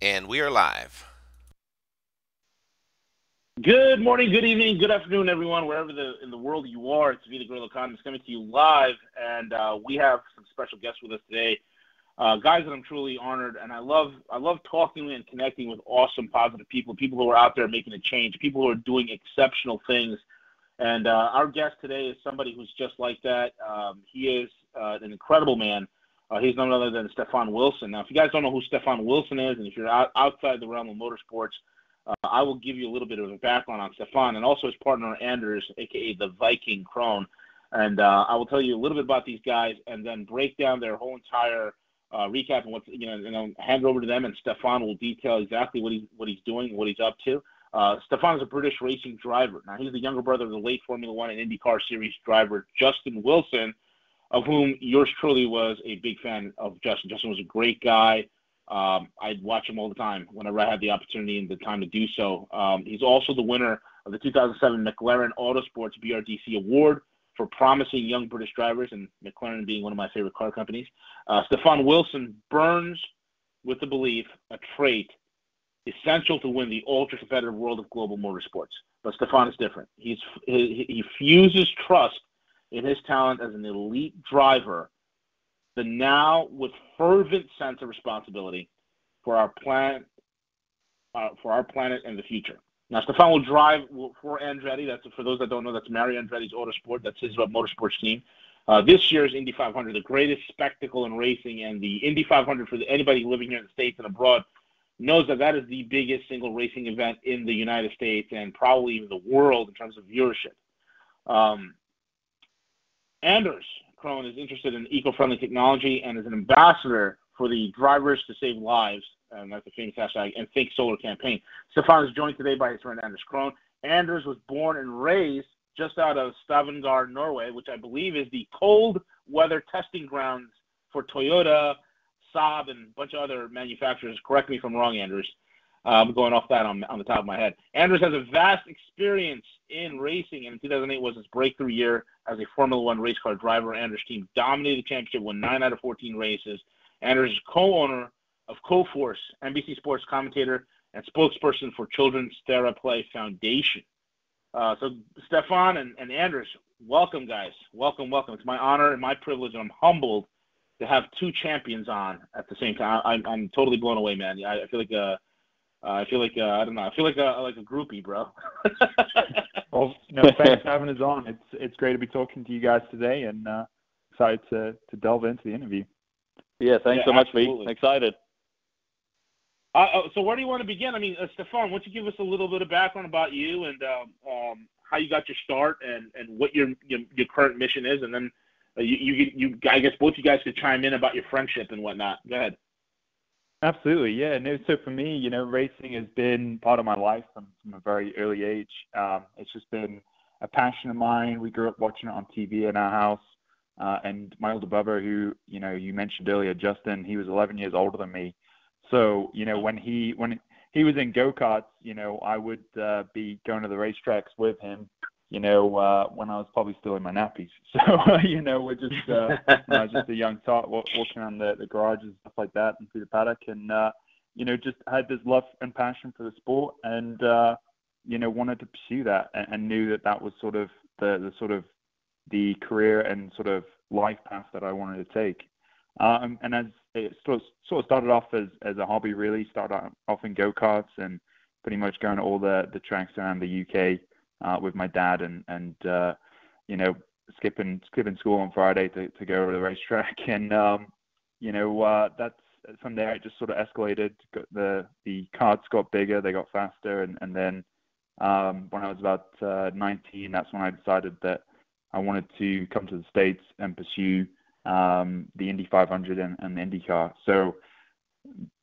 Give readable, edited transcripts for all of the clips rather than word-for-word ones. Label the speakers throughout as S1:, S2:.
S1: And we are live.
S2: Good morning, good evening, good afternoon, everyone, wherever in the world you are. It's Vita Guerrilla Economist coming to you live, and we have some special guests with us today, guys that I'm truly honored, and I love talking and connecting with awesome, positive people who are out there making a change, people who are doing exceptional things. And our guest today is somebody who's just like that. He is an incredible man. He's none other than Stefan Wilson. Now, if you guys don't know who Stefan Wilson is, and if you're outside the realm of motorsports, I will give you a little bit of a background on Stefan and also his partner Anders, aka the Viking Krohn. And I will tell you a little bit about these guys and then break down their whole entire recap and hand it over to them, and Stefan will detail exactly what he's doing, what he's up to. Stefan is a British racing driver. Now, he's the younger brother of the late Formula One and IndyCar Series driver Justin Wilson, of whom yours truly was a big fan of Justin. Justin was a great guy. I'd watch him all the time whenever I had the opportunity and the time to do so. He's also the winner of the 2007 McLaren Autosports BRDC Award for promising young British drivers, and McLaren being one of my favorite car companies. Stefan Wilson burns with the belief, a trait essential to win the ultra-competitive world of global motorsports. But Stefan is different. He fuses trust in his talent as an elite driver, the now with fervent sense of responsibility for our planet and the future. Now, Stefan will drive for Andretti. That's, for those that don't know, that's Mario Andretti's Autosport. That's his motorsports team. This year's Indy 500, the greatest spectacle in racing, and the Indy 500 for anybody living here in the States and abroad knows that is the biggest single racing event in the United States and probably even the world in terms of viewership. Anders Krohn is interested in eco-friendly technology and is an ambassador for the Drivers to Save Lives, and that's a famous hashtag, and Think Solar campaign. Stefan is joined today by his friend Anders Krohn. Anders was born and raised just out of Stavanger, Norway, which I believe is the cold weather testing grounds for Toyota, Saab, and a bunch of other manufacturers. Correct me if I'm wrong, Anders. I'm going off that on the top of my head. Anders has a vast experience in racing, and 2008 was his breakthrough year as a Formula One race car driver. Anders' team dominated the championship, won 9 out of 14 races. Anders is co-owner of CoForce, NBC Sports commentator, and spokesperson for Children's Theraplay Foundation. So Stefan and Anders, welcome, guys. Welcome. It's my honor and my privilege, and I'm humbled to have two champions on at the same time. I'm totally blown away, man. I feel like I don't know. I feel like a groupie, bro.
S3: Well, thanks for having us on. It's great to be talking to you guys today, and excited to delve into the interview.
S4: Yeah, thanks so much,
S2: absolutely.
S4: Lee. Excited.
S2: So where do you want to begin? I mean, Stefan, why don't you give us a little bit of background about you and how you got your start and what your current mission is, and then you I guess both you guys could chime in about your friendship and whatnot. Go ahead.
S3: Absolutely, yeah. No, so for me, racing has been part of my life from a very early age. It's just been a passion of mine. We grew up watching it on TV in our house, and my older brother, who you mentioned earlier, Justin, he was 11 years older than me. So when he was in go-karts, I would be going to the racetracks with him. When I was probably still in my nappies. So, we're just, just a young tot walking around the garages and stuff like that and through the paddock, and, just had this love and passion for the sport, and, wanted to pursue that, and knew that was sort of the career and sort of life path that I wanted to take. And as it sort of started off as a hobby, really started off in go-karts and pretty much going to all the tracks around the UK, with my dad, and skipping school on Friday to go over the racetrack, and that's from there it just sort of escalated. The karts got bigger, they got faster, and then when I was about 19, that's when I decided that I wanted to come to the States and pursue the Indy 500 and the IndyCar. So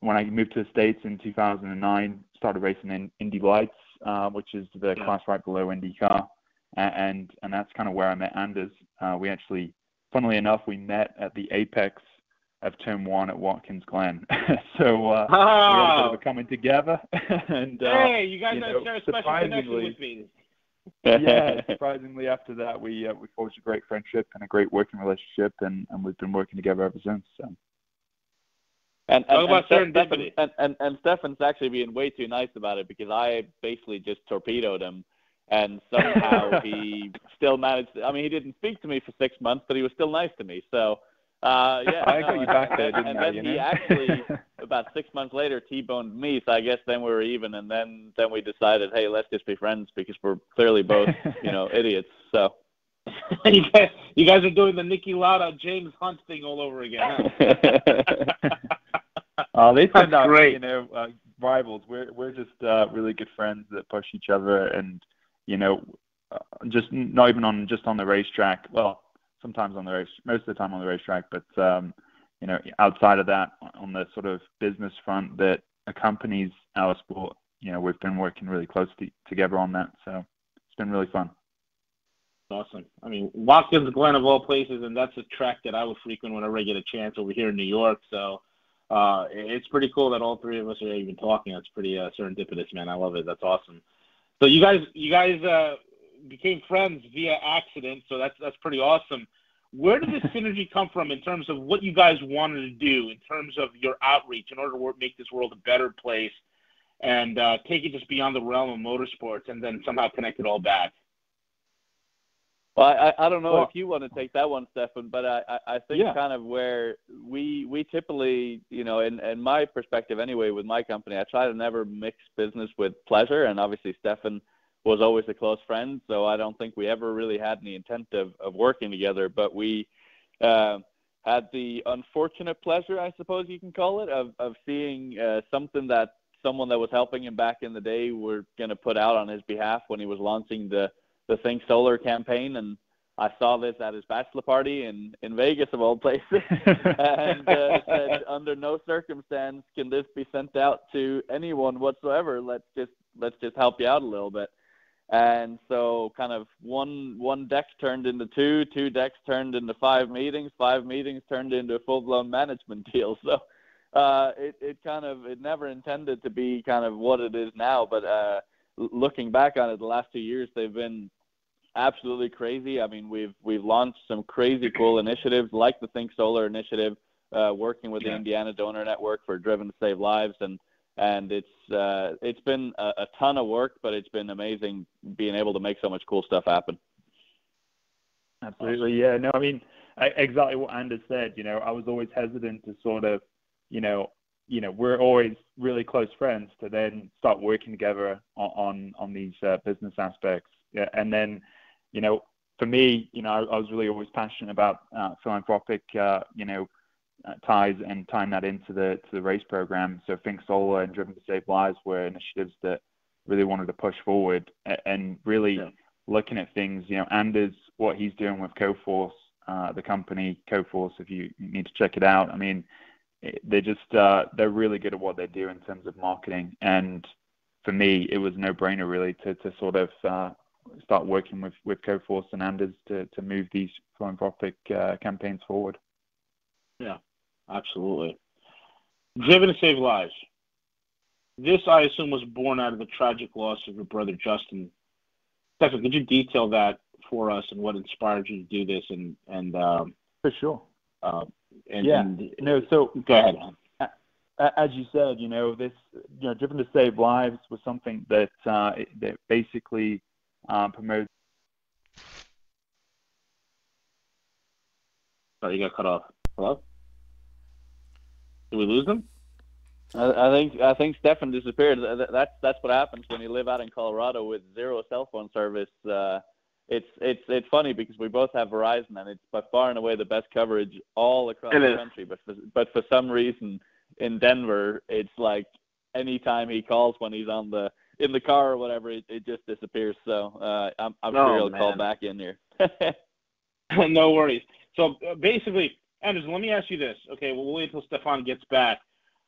S3: when I moved to the States in 2009, started racing in Indy Lights, which is the class right below IndyCar, and that's kind of where I met Anders. We actually, funnily enough, we met at the apex of Turn 1 at Watkins Glen. So we had a bit of a coming together. And
S2: hey, you guys share a special connection with me.
S3: Yeah, surprisingly, after that, we forged a great friendship and a great working relationship, and we've been working together ever since. So.
S2: Talk about serendipity.
S1: And Stefan's actually being way too nice about it because I basically just torpedoed him, and somehow he still managed. He didn't speak to me for 6 months, but he was still nice to me. So, yeah.
S3: I got you back there, didn't I?
S1: And then he actually, about 6 months later, T-boned me. So I guess then we were even, and then we decided, hey, let's just be friends because we're clearly both, idiots. So.
S2: You guys are doing the Niki Lauda, James Hunt thing all over again. Huh?
S3: Oh, they turned out,
S2: great.
S3: Rivals. We're just really good friends that push each other, and just not even on the racetrack. Well, sometimes most of the time on the racetrack, but outside of that, on the sort of business front that accompanies our sport, we've been working really closely together on that. So it's been really fun.
S2: Awesome. Watkins Glen of all places, and that's a track that I would frequent whenever I get a chance over here in New York. So it's pretty cool that all three of us are even talking. That's pretty serendipitous, man. I love it. That's awesome. So you guys became friends via accident, so that's pretty awesome. Where did this synergy come from in terms of what you guys wanted to do, in terms of your outreach in order to make this world a better place and take it just beyond the realm of motorsports and then somehow connect it all back?
S1: Well, I don't know if you want to take that one, Stefan, but I think kind of where we typically, in my perspective anyway, with my company, I try to never mix business with pleasure. And obviously Stefan was always a close friend, so I don't think we ever really had any intent of working together. But we had the unfortunate pleasure, I suppose you can call it, of seeing something that someone that was helping him back in the day were going to put out on his behalf when he was launching the Think Solar campaign, and I saw this at his bachelor party in Vegas of all places, and said, under no circumstance can this be sent out to anyone whatsoever. Let's just help you out a little bit. And so kind of one deck turned into two decks turned into 5 meetings turned into a full-blown management deal. So it never intended to be kind of what it is now, but looking back on it, the last 2 years, they've been absolutely crazy. We've launched some crazy cool initiatives like the Think Solar initiative, working with the Indiana Donor Network for Driven to Save Lives, and it's been a ton of work, but it's been amazing being able to make so much cool stuff happen.
S3: Absolutely, yeah. No, exactly what Anders said. I was always hesitant to sort of, we're always really close friends to then start working together on these business aspects. Yeah, and then, for me, I was really always passionate about philanthropic, ties and tying that into the race program. So Think Solar and Driven to Save Lives were initiatives that really wanted to push forward and really looking at things. Anders, what he's doing with Coforce, the company Coforce, if you need to check it out. They're really good at what they do in terms of marketing, and for me, it was a no-brainer really to sort of start working with Coforce and Anders to move these philanthropic campaigns forward.
S2: Yeah, absolutely. Driven to Save Lives. This, I assume, was born out of the tragic loss of your brother Justin. Stefan, could you detail that for us and what inspired you to do this? And
S3: for sure.
S2: So go ahead.
S3: As you said, this, Driven to Save Lives was something that basically promotes.
S2: Oh, you got cut off. Hello? Did we lose them?
S1: I think Stefan disappeared. That's what happens when you live out in Colorado with zero cell phone service. It's funny because we both have Verizon, and it's by far and away the best coverage all across the country. But for some reason in Denver, it's like anytime he calls when he's in the car or whatever, it just disappears. So I'm sure he'll call back in here.
S2: No worries. So basically, Anders, let me ask you this. Okay, we'll wait until Stefan gets back.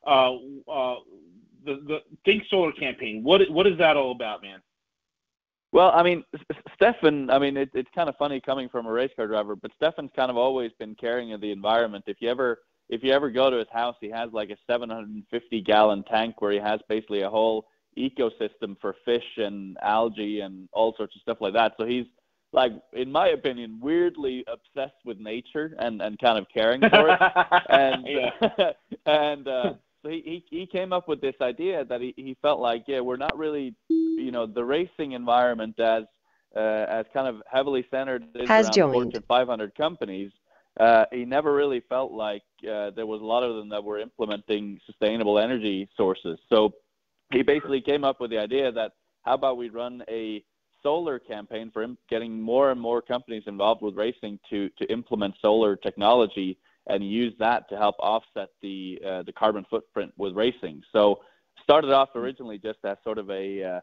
S2: The Think Solar campaign. What is that all about, man?
S1: Well, Stefan, it's kind of funny coming from a race car driver, but Stefan's kind of always been caring of the environment. If you ever go to his house, he has like a 750-gallon tank where he has basically a whole ecosystem for fish and algae and all sorts of stuff like that. So he's like, in my opinion, weirdly obsessed with nature and kind of caring for it. And so he came up with this idea that he felt like, we're not really, the racing environment as kind of heavily centered around Fortune 500 companies. He never really felt like there was a lot of them that were implementing sustainable energy sources. So he basically came up with the idea that how about we run a solar campaign for getting more and more companies involved with racing to implement solar technology and use that to help offset the carbon footprint with racing. So started off originally just as sort of a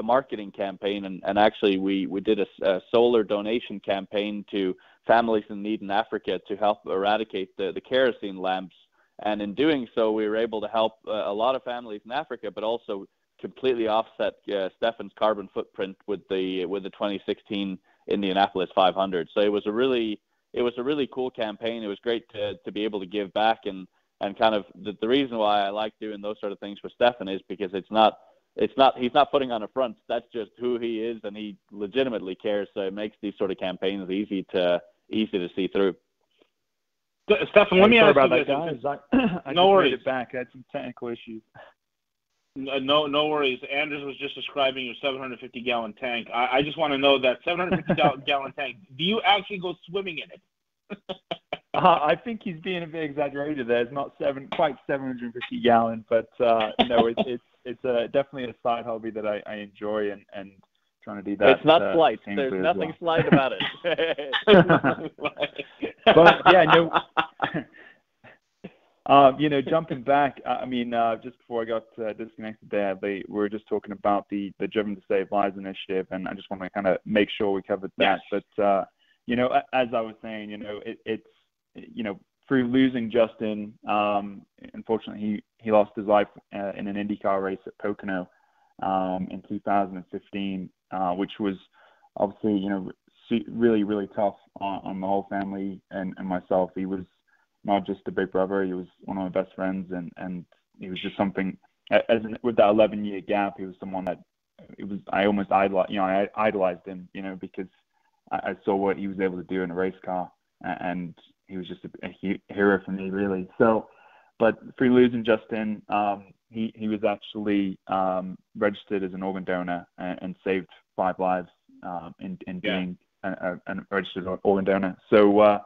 S1: marketing campaign, and actually we did a solar donation campaign to families in need in Africa to help eradicate the kerosene lamps. And in doing so, we were able to help a lot of families in Africa, but also completely offset Stefan's carbon footprint with the 2016 Indianapolis 500. So it was a really cool campaign. It was great to be able to give back, and kind of the reason why I like doing those sort of things with Stefan is because he's not putting on a front. That's just who he is, and he legitimately cares. So it makes these sort of campaigns easy to see through.
S2: Stefan, let me ask you this.
S3: Guys. I
S2: no worries.
S3: Made it back. I had some technical issues.
S2: No worries. Anders was just describing your 750-gallon tank. I just want to know that 750-gallon tank, do you actually go swimming in it?
S3: I think he's being a bit exaggerated there. It's not quite 750 gallon, but it's definitely a side hobby that I enjoy and trying to do that.
S1: It's not slight. There's nothing slight about it.
S3: But yeah, no. Jumping back, just before I got disconnected there, we were just talking about the Driven to Save Lives initiative, and I just want to kind of make sure we covered that.
S2: Yes.
S3: But as I was saying, it's through losing Justin, unfortunately he lost his life in an IndyCar race at Pocono in 2015, which was obviously really, really tough on the whole family and myself. He was not just a big brother, he was one of my best friends, and he was just something, with that 11-year gap, he was someone that I almost idolized, I idolized him, because I saw what he was able to do in a race car, and he was just a hero for me, really. So, but through losing Justin, he was actually registered as an organ donor and saved 5 lives in being a registered organ donor. So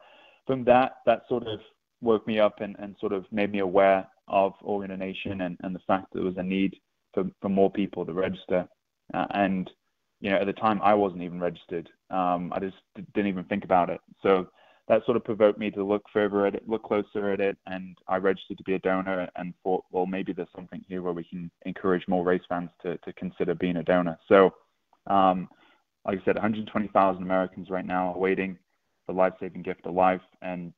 S3: from that sort of woke me up and sort of made me aware of organ donation and the fact that there was a need for more people to register. And at the time I wasn't even registered. I just didn't even think about it. So that sort of provoked me to look further at it, look closer at it, and I registered to be a donor and thought, well, maybe there's something here where we can encourage more race fans to consider being a donor. So, like I said, 120,000 Americans right now are waiting for life-saving gift of life, and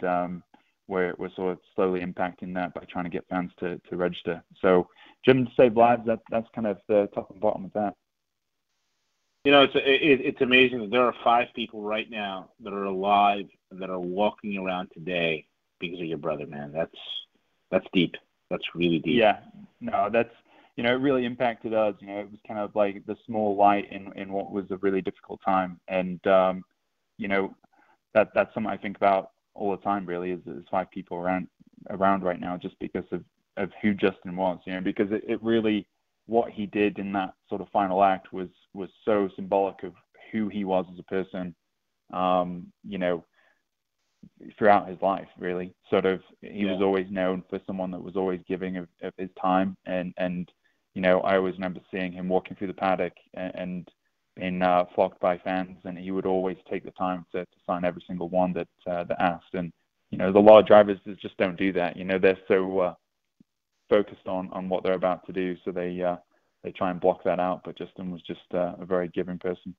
S3: we're sort of slowly impacting that by trying to get fans to register. So, Driven to Save Lives, that's kind of the top and bottom of that.
S2: It's amazing that there are 5 people right now that are alive and that are walking around today because of your brother, man. That's deep. That's really deep.
S3: Yeah. No, that's, it really impacted us. It was kind of like the small light in what was a really difficult time. And, that's something I think about all the time, really, is 5 people around right now just because of who Justin was, because it really, what he did in that sort of final act was so symbolic of who he was as a person, throughout his life, really. Sort of, he was always known for someone that was always giving of his time. And I always remember seeing him walking through the paddock and being flocked by fans, and he would always take the time to sign every single one that asked. And, there's a lot of drivers that just don't do that. They're so focused on what they're about to do, so they try and block that out. But Justin was just a very giving person.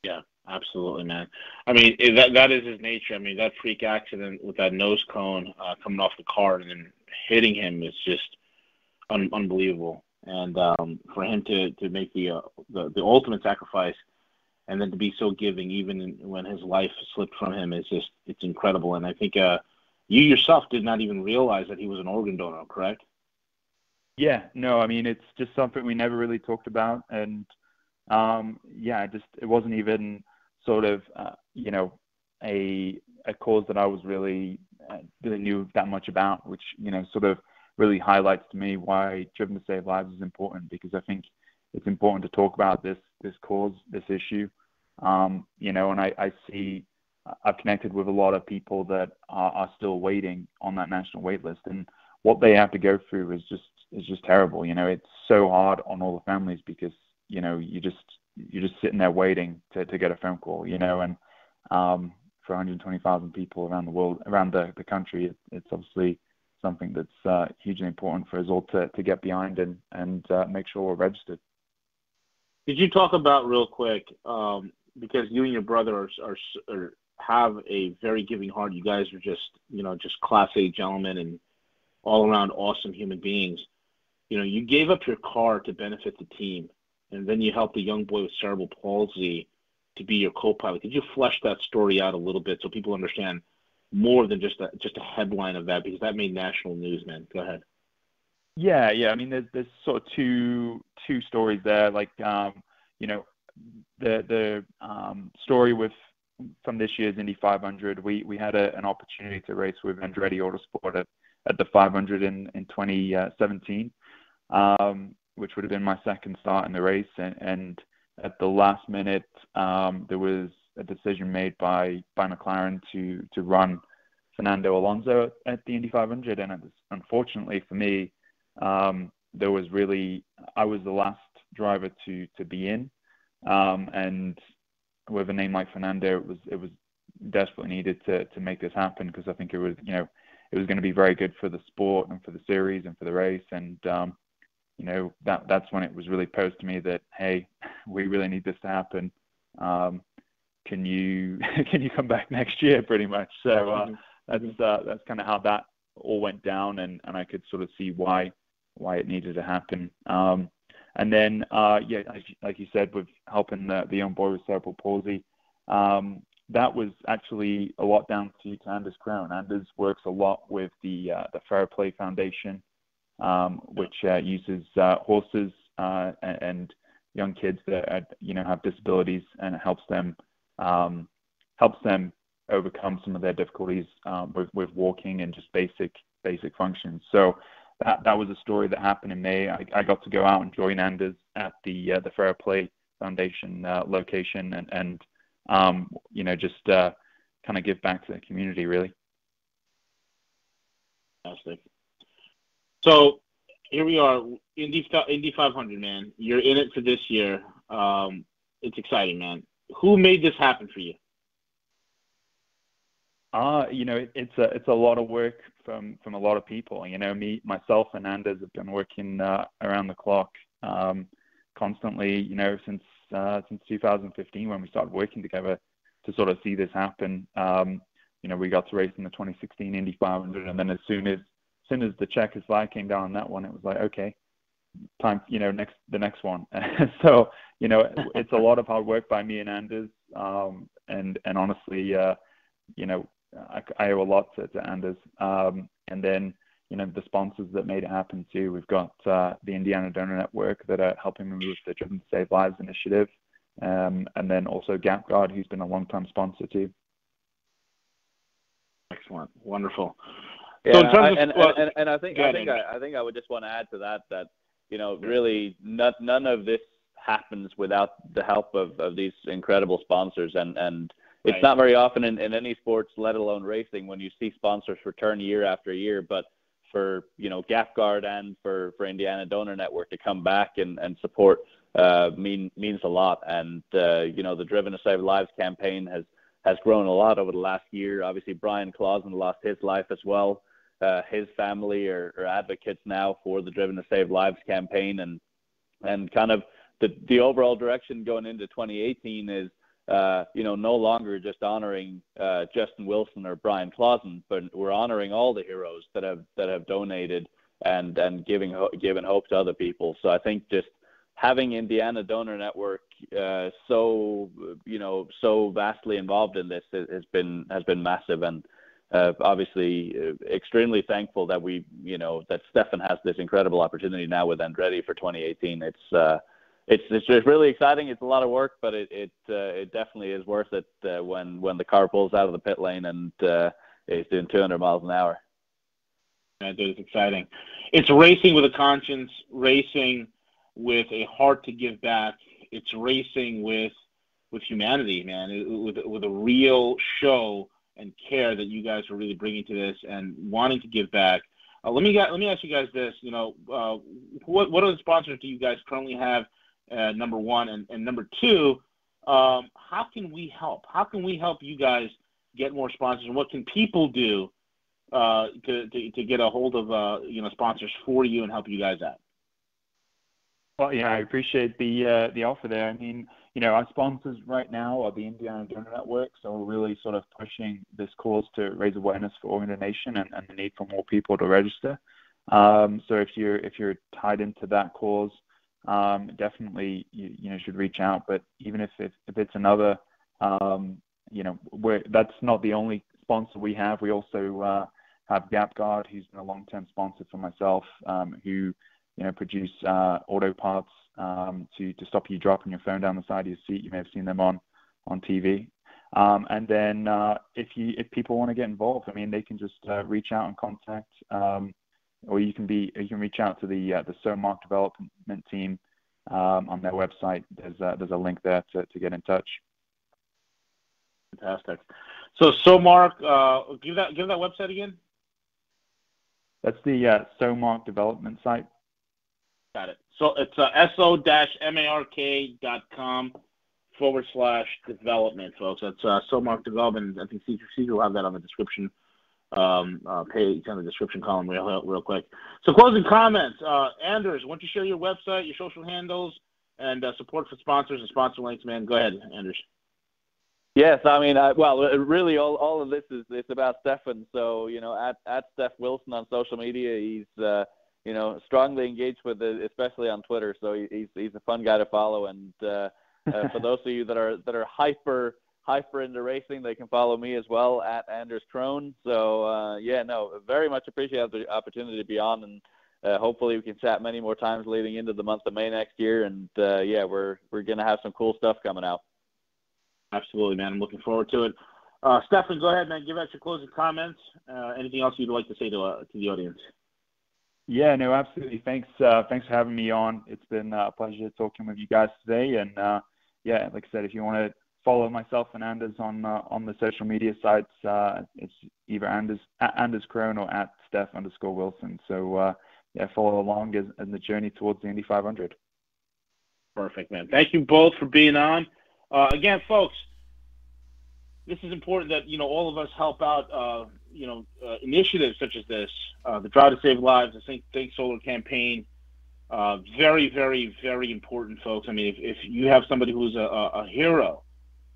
S2: Yeah, absolutely, man. I mean, that is his nature. I mean, that freak accident with that nose cone coming off the car and then hitting him is just unbelievable. And for him to make the ultimate sacrifice and then to be so giving, even when his life slipped from him, it's incredible. And I think you yourself did not even realize that he was an organ donor, correct?
S3: Yeah, no, I mean, it's just something we never really talked about. And, it wasn't even sort of, a cause that I was really knew that much about, which, sort of really highlights to me why Driven to Save Lives is important, because I think it's important to talk about this cause, this issue. And I see, I've connected with a lot of people that are still waiting on that national wait list, and what they have to go through is just terrible. It's so hard on all the families because, you're just sitting there waiting to get a phone call, and for 120,000 people around the world, around the country, it's obviously something that's hugely important for us all to get behind and make sure we're registered.
S2: Could you talk about real quick, because you and your brother are have a very giving heart. You guys are just class A gentlemen and all around awesome human beings. You gave up your car to benefit the team, and then you helped a young boy with cerebral palsy to be your co-pilot. Could you flesh that story out a little bit so people understand more than just a headline of that, because that made national news, man? Go ahead.
S3: Yeah. I mean, there's sort of two stories there. Like, the story from this year's Indy 500, we had an opportunity to race with Andretti Autosport at the 500 in 2017, which would have been my second start in the race. And at the last minute, there was a decision made by McLaren to run Fernando Alonso at the Indy 500. And unfortunately for me, I was the last driver to be in. And with a name like Fernando, it was desperately needed to make this happen, because I think it was going to be very good for the sport and for the series and for the race. And that's when it was really posed to me that, hey, we really need this to happen. Can you come back next year, pretty much? So that's kind of how that all went down, and I could sort of see why it needed to happen. And then, like you said, with helping the young boy with cerebral palsy, that was actually a lot down to Anders Krohn. Anders works a lot with the Fair Play Foundation, which uses horses and young kids that have disabilities, and it helps them overcome some of their difficulties with walking and just basic functions. So that was a story that happened in May. I got to go out and join Anders at the Fair Play Foundation location, and just kind of give back to the community, really.
S2: Fantastic. So here we are, Indy 500, man. You're in it for this year. It's exciting, man. Who made this happen for you?
S3: It's a lot of work from a lot of people. Myself and Anders have been working around the clock constantly, since 2015 when we started working together to sort of see this happen. We got to race in the 2016 Indy 500, and then as soon as the checkered flag came down on that one, it was like, okay, time, the next one. So, it's a lot of hard work by me and Anders, and honestly, I owe a lot to Anders. And then, the sponsors that made it happen too. We've got the Indiana Donor Network that are helping me with the Driven to Save Lives initiative. And then also GapGuard, who's been a long-time sponsor too.
S2: Excellent. Wonderful.
S1: Yeah, so in terms of, I think I would just want to add to that, really none of this happens without the help of these incredible sponsors, and it's not very often in any sports, let alone racing, when you see sponsors return year after year. But for GapGuard and for Indiana Donor Network to come back and support means a lot. And the Driven to Save Lives campaign has grown a lot over the last year. Obviously, Brian Clausen lost his life as well. His family are advocates now for the Driven to Save Lives campaign, and kind of the overall direction going into 2018 is no longer just honoring Justin Wilson or Brian Clausen, but we're honoring all the heroes that have donated and given hope to other people. So I think just having Indiana Donor Network so vastly involved in this has been massive, and obviously extremely thankful that that Stefan has this incredible opportunity now with Andretti for 2018. it's just really exciting. It's a lot of work, but it definitely is worth it when the car pulls out of the pit lane and it's doing 200 miles an hour.
S2: Yeah, dude, it's exciting. It's racing with a conscience, racing with a heart to give back. It's racing with humanity, man, with a real show and care that you guys are really bringing to this and wanting to give back. Let me ask you guys this. What other sponsors do you guys currently have? Number one, and number two, how can we help? How can we help you guys get more sponsors? And what can people do to get a hold of sponsors for you and help you guys out?
S3: Well, yeah, I appreciate the offer there. I mean, our sponsors right now are the Indiana Donor Network, so we're really sort of pushing this cause to raise awareness for organ donation and the need for more people to register. So if you're tied into that cause, definitely you should reach out. But even if it's another, that's not the only sponsor we have. We also have GapGuard, who's been a long-term sponsor for myself, who produce auto parts to stop you dropping your phone down the side of your seat. You may have seen them on TV. And then if people want to get involved, I mean, they can just reach out and contact, or you can reach out to the SOMARK development team on their website. There's a link there to get in touch.
S2: Fantastic. So SOMARK, give that website again.
S3: That's the SOMARK development site.
S2: Got it. So it's so-mark.com/development, folks. That's SOMARK development. I think CJ will have that on the description page, on the description column real quick. So closing comments. Anders, why don't you share your website, your social handles, and support for sponsors and sponsor links, man. Go ahead, Anders.
S1: Yes, I mean, really, all of this it's about Stefan. So, at Steph Wilson on social media, he's strongly engaged with it, especially on Twitter. So he's a fun guy to follow. And for those of you that are hyper into racing, they can follow me as well at Anders Krohn. So very much appreciate the opportunity to be on, and hopefully we can chat many more times leading into the month of May next year. And we're gonna have some cool stuff coming out.
S2: Absolutely, man. I'm looking forward to it. Stefan, go ahead, man. Give out your closing comments. Anything else you'd like to say to the audience?
S3: Yeah, no, absolutely. Thanks for having me on. It's been a pleasure talking with you guys today. And like I said, if you want to follow myself and Anders on the social media sites, it's either at Anders Krohn or at Steph_Wilson. So follow along in the journey towards the Indy 500.
S2: Perfect, man. Thank you both for being on. Again, folks, this is important that all of us help out. Initiatives such as this, the Drive to Save Lives, the Think Solar campaign. Very, very, very important, folks. I mean, if you have somebody who's a hero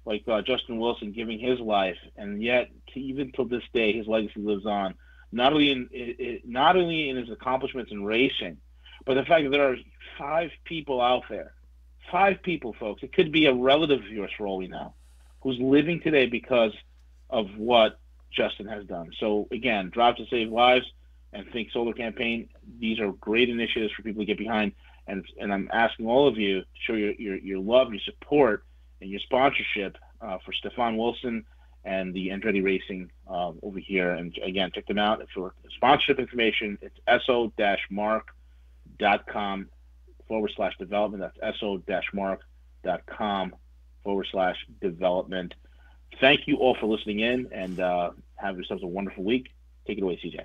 S2: like Justin Wilson giving his life, and yet even till this day, his legacy lives on. Not only in his accomplishments in racing, but the fact that there are 5 people out there. 5 people, folks. It could be a relative of yours for all we know, who's living today because of what Justin has done. So again, Drive to Save Lives and Think Solar campaign. These are great initiatives for people to get behind. And I'm asking all of you to show your love, your support, and your sponsorship for Stefan Wilson and the Andretti Racing over here. And again, check them out. For sponsorship information, it's so-mark.com/development. That's so-mark.com/development. Thank you all for listening in, and have yourselves a wonderful week. Take it away, CJ.